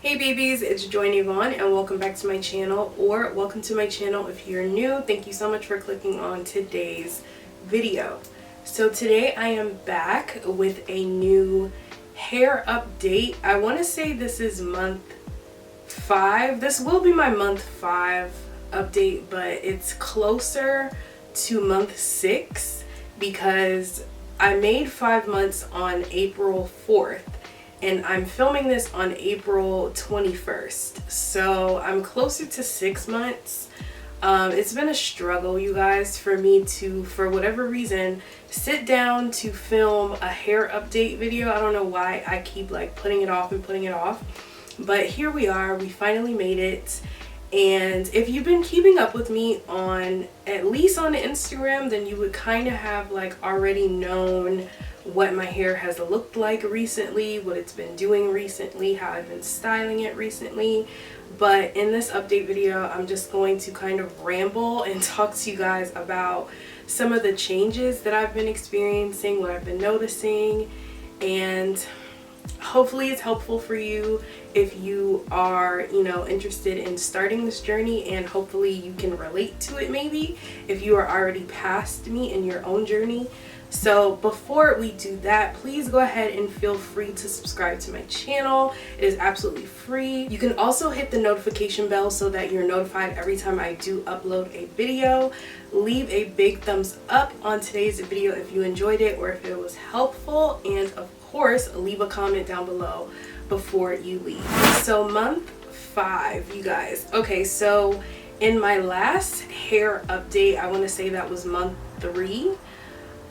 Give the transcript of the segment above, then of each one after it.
Hey babies, it's Joynavon and welcome back to my channel, or welcome to my channel if you're new. Thank you so much for clicking on today's video. So today I am back with a new hair update. I want to say this is month 5. This will be my month 5 update, but it's closer to month 6 because I made 5 months on April 4th. And I'm filming this on April 21st, so I'm closer to 6 months. It's been a struggle, you guys, for me to, for whatever reason, sit down to film a hair update video. I don't know why I keep like putting it off and putting it off, but here we are. We finally made it. And if you've been keeping up with me on, at least on Instagram, then you would kind of have like already known what my hair has looked like recently, what it's been doing recently, how I've been styling it recently. But in this update video, I'm just going to kind of ramble and talk to you guys about some of the changes that I've been experiencing, what I've been noticing, and hopefully it's helpful for you if you are, interested in starting this journey, and hopefully you can relate to it maybe if you are already past me in your own journey. So before we do that, please go ahead and feel free to subscribe to my channel. It is absolutely free. You can also hit the notification bell so that you're notified every time I do upload a video. Leave a big thumbs up on today's video if you enjoyed it or if it was helpful, and of course leave a comment down below before you leave. So month 5, you guys. Okay, so in my last hair update, I want to say that was month 3.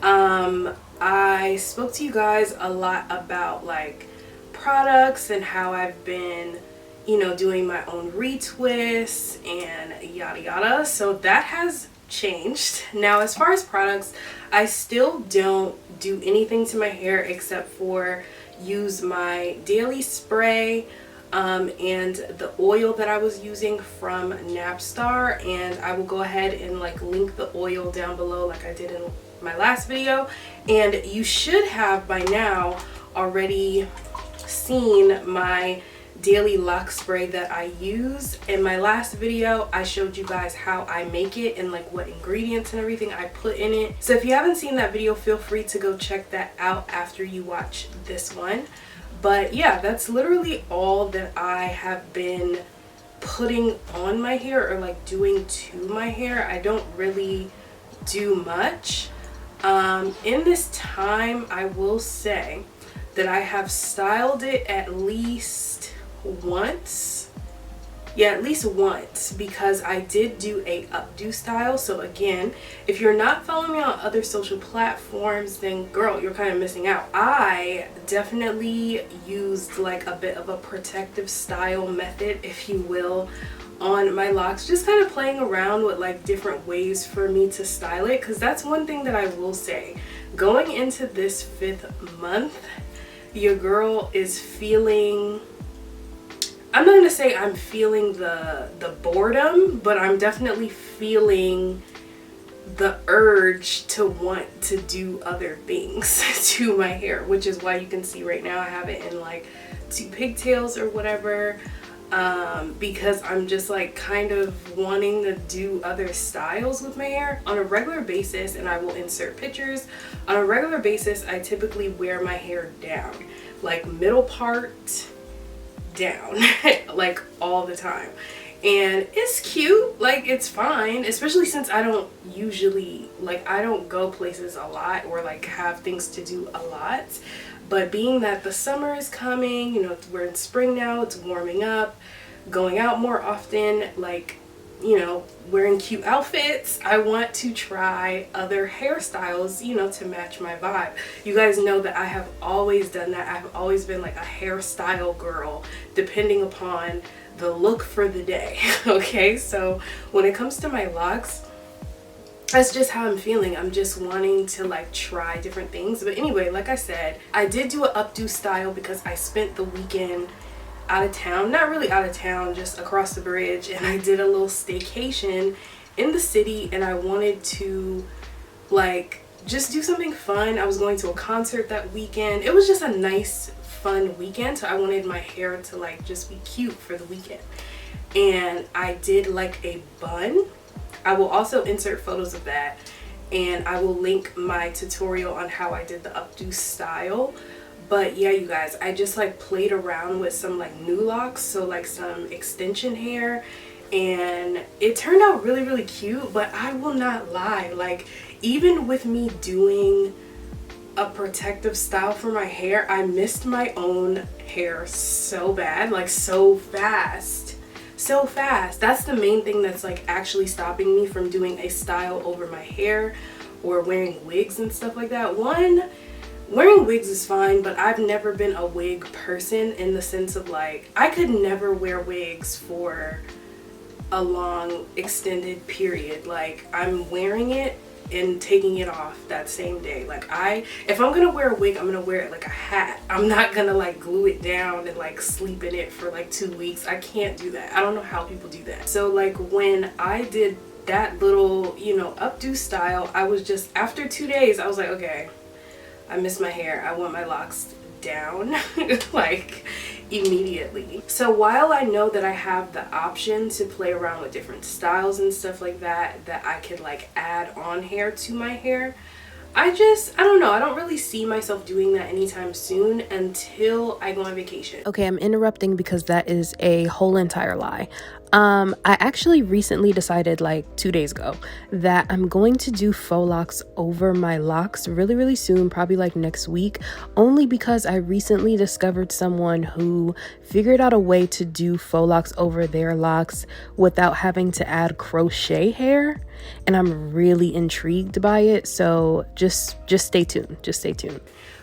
I spoke to you guys a lot about like products and how I've been, doing my own retwists and yada yada. So that has changed. Now, as far as products, I still don't do anything to my hair except for use my daily spray and the oil that I was using from Napstar, and I will go ahead and like link the oil down below like I did in my last video. And you should have by now already seen my daily lock spray that I use. In my last video I showed you guys how I make it and like what ingredients and everything I put in it. So if you haven't seen that video, feel free to go check that out after you watch this one. But yeah, that's literally all that I have been putting on my hair or like doing to my hair. I don't really do much. In this time, I will say that I have styled it at least once. Yeah, at least once, because I did do a updo style. So again, if you're not following me on other social platforms, then girl, you're kind of missing out. I definitely used like a bit of a protective style method, if you will, on my locks, just kind of playing around with like different ways for me to style it, because that's one thing that I will say. Going into this 5th month, your girl is feeling, I'm not gonna say I'm feeling the boredom, but I'm definitely feeling the urge to want to do other things to my hair, which is why you can see right now I have it in like 2 pigtails or whatever, because I'm just like kind of wanting to do other styles with my hair on a regular basis. And I will insert pictures. On a regular basis, I typically wear my hair down, like middle part down, like all the time. And it's cute, like it's fine, especially since I don't usually, like I don't go places a lot or like have things to do a lot. But being that the summer is coming, we're in spring now, it's warming up, going out more often, like, wearing cute outfits, I want to try other hairstyles, to match my vibe. You guys know that I have always done that. I've always been like a hairstyle girl, depending upon the look for the day. Okay, so when it comes to my locks, that's just how I'm feeling. I'm just wanting to like try different things. But anyway, like I said, I did do an updo style because I spent the weekend out of town. Not really out of town, just across the bridge, and I did a little staycation in the city, and I wanted to like just do something fun. I was going to a concert that weekend. It was just a nice fun weekend, so I wanted my hair to like just be cute for the weekend. And I did like a bun. I will also insert photos of that, and I will link my tutorial on how I did the updo style. But yeah, you guys, I just like played around with some like new locks, so like some extension hair, and it turned out really, really cute. But I will not lie, like even with me doing a protective style for my hair, I missed my own hair so bad, like so fast. That's the main thing that's like actually stopping me from doing a style over my hair or wearing wigs and stuff like that. One, wearing wigs is fine, but I've never been a wig person in the sense of like I could never wear wigs for a long extended period. Like I'm wearing it and taking it off that same day. Like if I'm gonna wear a wig, I'm gonna wear it like a hat. I'm not gonna like glue it down and like sleep in it for like 2 weeks. I can't do that. I don't know how people do that. So like when I did that little, you know, updo style, I was just, after 2 days, I was like, okay, I miss my hair. I want my locks down like immediately. So while I know that I have the option to play around with different styles and stuff like that I could like add on hair to my hair, I don't know, I don't really see myself doing that anytime soon until I go on vacation. Okay, I'm interrupting because that is a whole entire lie. I actually recently decided like 2 days ago that I'm going to do faux locks over my locks really, really soon, probably like next week, only because I recently discovered someone who figured out a way to do faux locks over their locks without having to add crochet hair, and I'm really intrigued by it. So just stay tuned. Just stay tuned.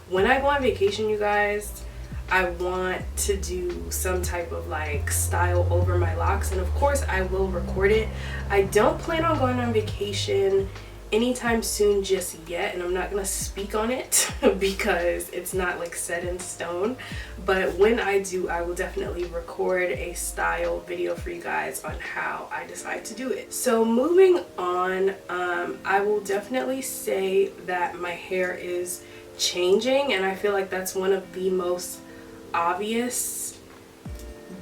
When I go on vacation, you guys, I want to do some type of like style over my locks, and of course I will record it. I don't plan on going on vacation anytime soon just yet, and I'm not gonna speak on it because it's not like set in stone. But when I do, I will definitely record a style video for you guys on how I decide to do it. So moving on, I will definitely say that my hair is changing, and I feel like that's one of the most obvious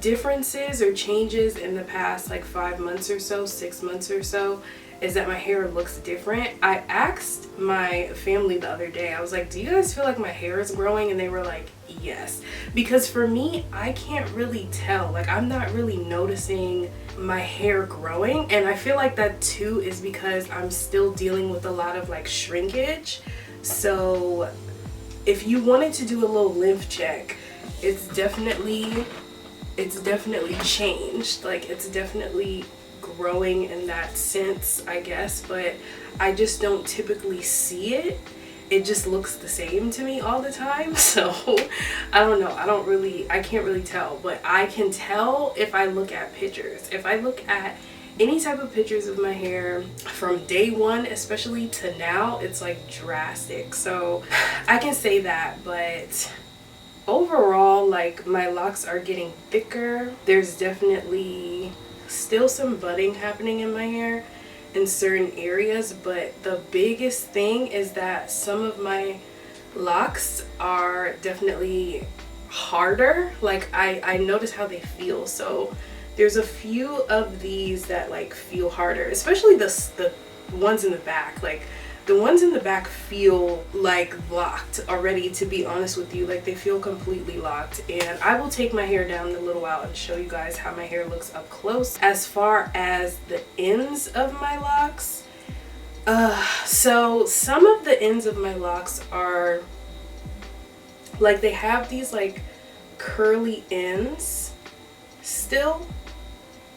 differences or changes in the past like 5 months or so, 6 months or so, is that my hair looks different. I asked my family the other day, I was like, do you guys feel like my hair is growing? And they were like, yes. Because for me, I can't really tell. Like I'm not really noticing my hair growing, and I feel like that too is because I'm still dealing with a lot of like shrinkage. So if you wanted to do a little lymph check, it's definitely changed. Like it's definitely growing in that sense, I guess, but I just don't typically see it. It just looks the same to me all the time. So I don't know, I can't really tell, but I can tell if I look at pictures. If I look at any type of pictures of my hair from day one especially to now, it's like drastic. So I can say that. But overall, like my locks are getting thicker. There's definitely still some budding happening in my hair in certain areas, but the biggest thing is that some of my locks are definitely harder. Like I notice how they feel. So there's a few of these that like feel harder, especially the ones in the back. Like the ones in the back feel like locked already, to be honest with you. Like they feel completely locked, and I will take my hair down in a little while and show you guys how my hair looks up close. As far as the ends of my locks, so some of the ends of my locks are like, they have these like curly ends still,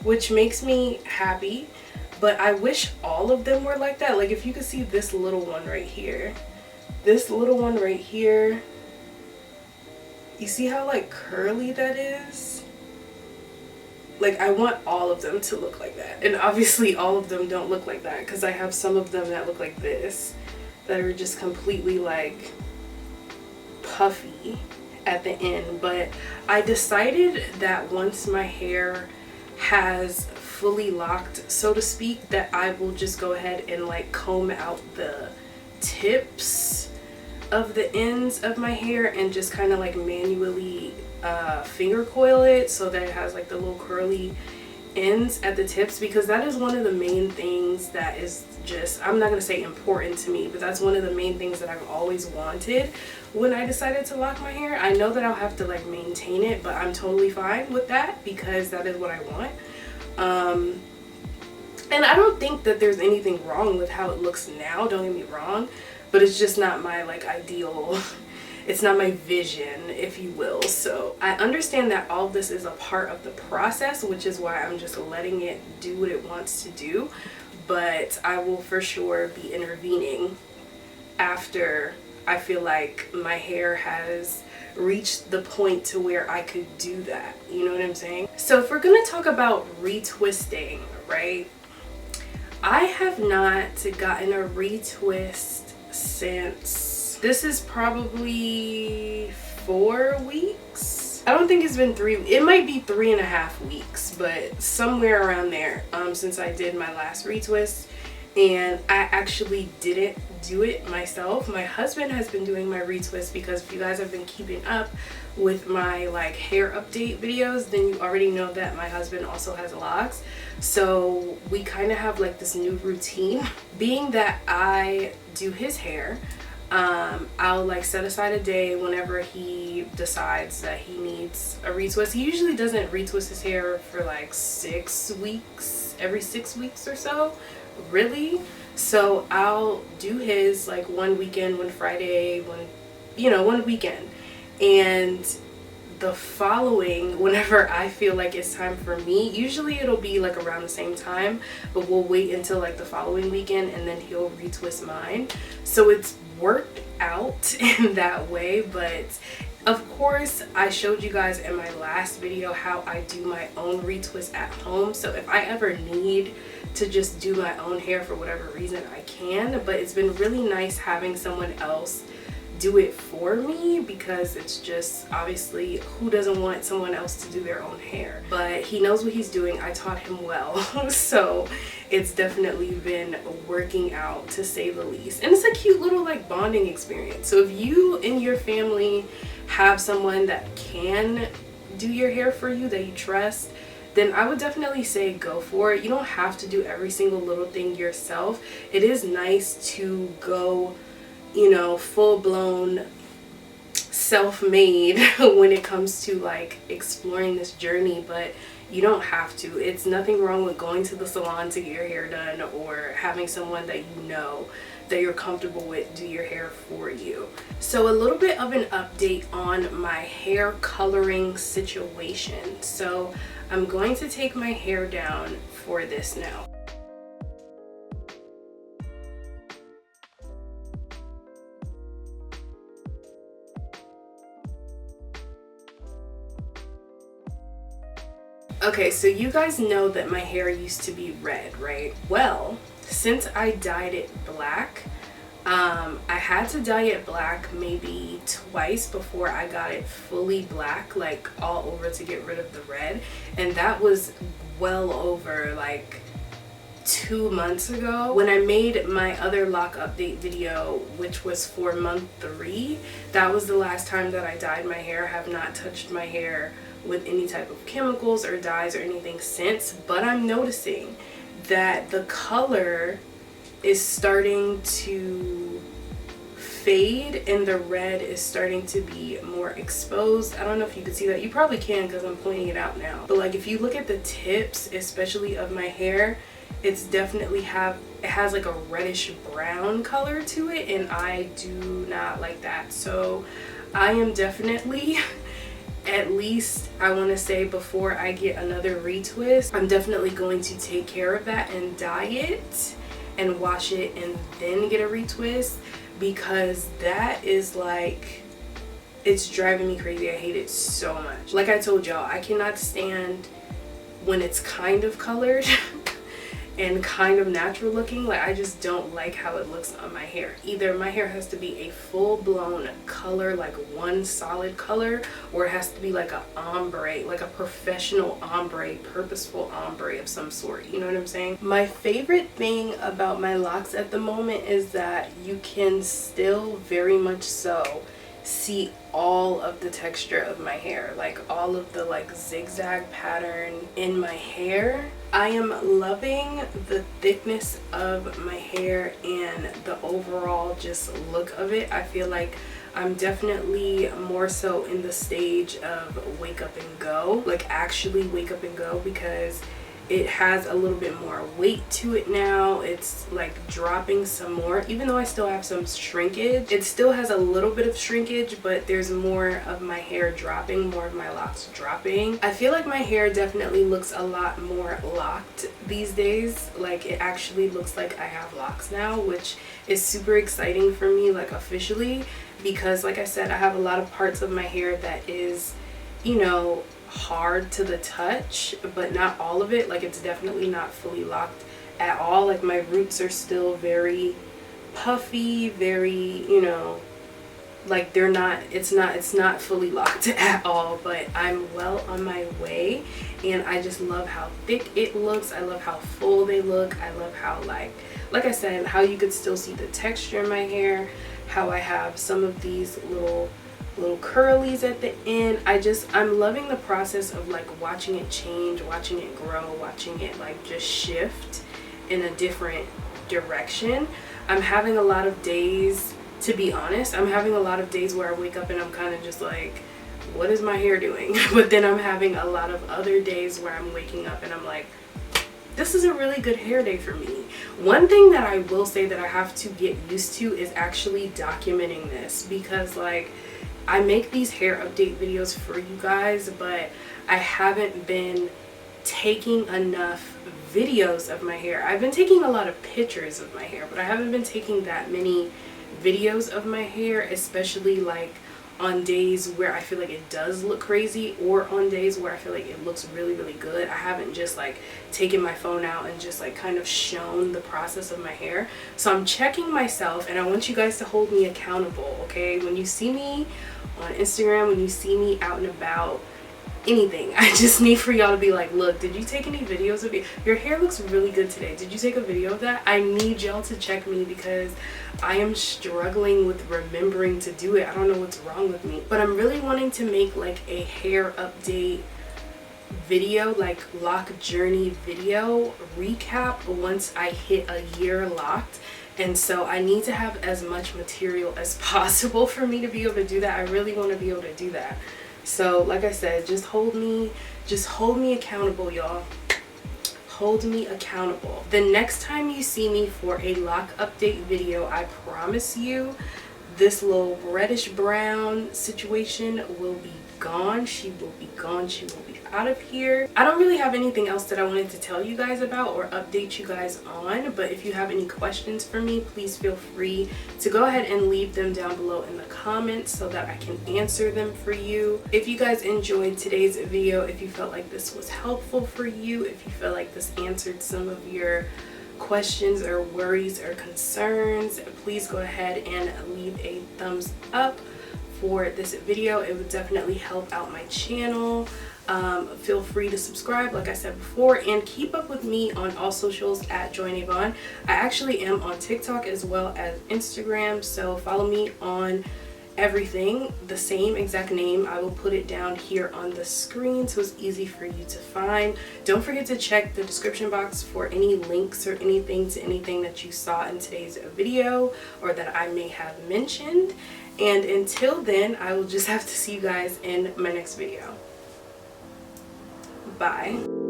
which makes me happy. But I wish all of them were like that. Like if you could see this little one right here, this little one right here, you see how like curly that is? Like I want all of them to look like that. And obviously all of them don't look like that, because I have some of them that look like this, that are just completely like puffy at the end. But I decided that once my hair has fully locked, so to speak, that I will just go ahead and like comb out the tips of the ends of my hair and just kind of like manually finger coil it so that it has like the little curly ends at the tips, because that is one of the main things that is just, I'm not gonna say important to me, but that's one of the main things that I've always wanted when I decided to lock my hair. I know that I'll have to like maintain it, but I'm totally fine with that because that is what I want. And I don't think that there's anything wrong with how it looks now, don't get me wrong, but it's just not my like ideal, it's not my vision, if you will. So I understand that all of this is a part of the process, which is why I'm just letting it do what it wants to do. But I will for sure be intervening after I feel like my hair has reached the point to where I could do that. You know what I'm saying? So if we're gonna talk about retwisting, right? I have not gotten a retwist since, this is probably 4 weeks. I don't think it's been 3, it might be 3.5 weeks, but somewhere around there since I did my last retwist. And I actually didn't do it myself. My husband has been doing my retwist, because if you guys have been keeping up with my like hair update videos, then you already know that my husband also has locks. So we kind of have like this new routine. Being that I do his hair, I'll like set aside a day whenever he decides that he needs a retwist. He usually doesn't retwist his hair for like 6 weeks, every 6 weeks or so, really. So I'll do his like one weekend, one Friday, one weekend, and the following, whenever I feel like it's time for me, usually it'll be like around the same time, but we'll wait until like the following weekend and then he'll retwist mine. So it's worked out in that way. But of course, I showed you guys in my last video how I do my own retwist at home. So if I ever need to just do my own hair for whatever reason, I can. But it's been really nice having someone else do it for me, because it's just, obviously, who doesn't want someone else to do their own hair? But he knows what he's doing. I taught him well. So it's definitely been working out, to say the least. And it's a cute little like bonding experience. So if you and your family have someone that can do your hair for you, that you trust, then I would definitely say go for it. You don't have to do every single little thing yourself. It is nice to go, you know, full-blown self-made when it comes to like exploring this journey, but you don't have to. It's nothing wrong with going to the salon to get your hair done, or having someone that you know that you're comfortable with do your hair for you. So a little bit of an update on my hair coloring situation. So I'm going to take my hair down for this now. Okay, so you guys know that my hair used to be red, right? Well, since I dyed it black, I had to dye it black maybe twice before I got it fully black, like all over, to get rid of the red. And that was well over like 2 months ago. When I made my other lock update video, which was for month 3, that was the last time that I dyed my hair. I have not touched my hair with any type of chemicals or dyes or anything since, but I'm noticing that the color is starting to fade and the red is starting to be more exposed. I don't know if you can see that. You probably can because I'm pointing it out now. But like if you look at the tips, especially of my hair, it's definitely it has like a reddish brown color to it, and I do not like that. So I am definitely at least, I want to say, before I get another retwist, I'm definitely going to take care of that and dye it and wash it and then get a retwist, because that is like, it's driving me crazy. I hate it so much. Like I told y'all, I cannot stand when it's kind of colored and kind of natural looking. Like, I just don't like how it looks on my hair. Either my hair has to be a full-blown color, like one solid color, or it has to be like a ombre, like a professional ombre, purposeful ombre of some sort, you know what I'm saying? My favorite thing about my locks at the moment is that you can still very much so see all of the texture of my hair, like all of the like zigzag pattern in my hair. I am loving the thickness of my hair and the overall just look of it. I feel like I'm definitely more so in the stage of wake up and go, like actually wake up and go, because it has a little bit more weight to it now. It's like dropping some more, even though I still have some shrinkage. It still has a little bit of shrinkage, but there's more of my hair dropping, more of my locks dropping. I feel like my hair definitely looks a lot more locked these days. Like, it actually looks like I have locks now, which is super exciting for me, like officially, because like I said, I have a lot of parts of my hair that is, you know, hard to the touch, but not all of it. Like, it's definitely not fully locked at all. Like, my roots are still very puffy, very, you know, like they're not, it's not fully locked at all, but I'm well on my way, and I just love how thick it looks. I love how full they look. I love how, like I said, how you could still see the texture in my hair, how I have some of these little curlies at the end. I'm loving the process of like watching it change, watching it grow, watching it like just shift in a different direction. I'm having a lot of days, to be honest, I'm having a lot of days where I wake up and I'm kind of just like, what is my hair doing? But then I'm having a lot of other days where I'm waking up and I'm like, this is a really good hair day for me. One thing that I will say that I have to get used to is actually documenting this, because like, I make these hair update videos for you guys, but I haven't been taking enough videos of my hair. I've been taking a lot of pictures of my hair, but I haven't been taking that many videos of my hair, especially like on days where I feel like it does look crazy, or on days where I feel like it looks really, really good. I haven't just like taken my phone out and just like kind of shown the process of my hair. So I'm checking myself, and I want you guys to hold me accountable, okay? When you see me on Instagram, when you see me out and about, anything, I just need for y'all to be like, look, did you take any videos of your hair looks really good today? Did you take a video of that? I need y'all to check me, because I am struggling with remembering to do it. I don't know what's wrong with me, but I'm really wanting to make like a hair update video, like lock journey video recap once I hit a year locked. And so I need to have as much material as possible for me to be able to do that. I really want to be able to do that. So like I said, just hold me accountable, y'all. Hold me accountable. The next time you see me for a lock update video, I promise you this little reddish brown situation will be gone. She will be gone. She will be out of here. I don't really have anything else that I wanted to tell you guys about or update you guys on, but if you have any questions for me, please feel free to go ahead and leave them down below in the comments so that I can answer them for you. If you guys enjoyed today's video, if you felt like this was helpful for you, if you feel like this answered some of your questions or worries or concerns, please go ahead and leave a thumbs up for this video. It would definitely help out my channel. Feel free to subscribe, like I said before, and keep up with me on all socials at joynavon. I actually am on TikTok as well as Instagram, so follow me on everything, the same exact name. I will put it down here on the screen so it's easy for you to find. Don't forget to check the description box for any links or anything to anything that you saw in today's video or that I may have mentioned. And until then, I will just have to see you guys in my next video. Bye.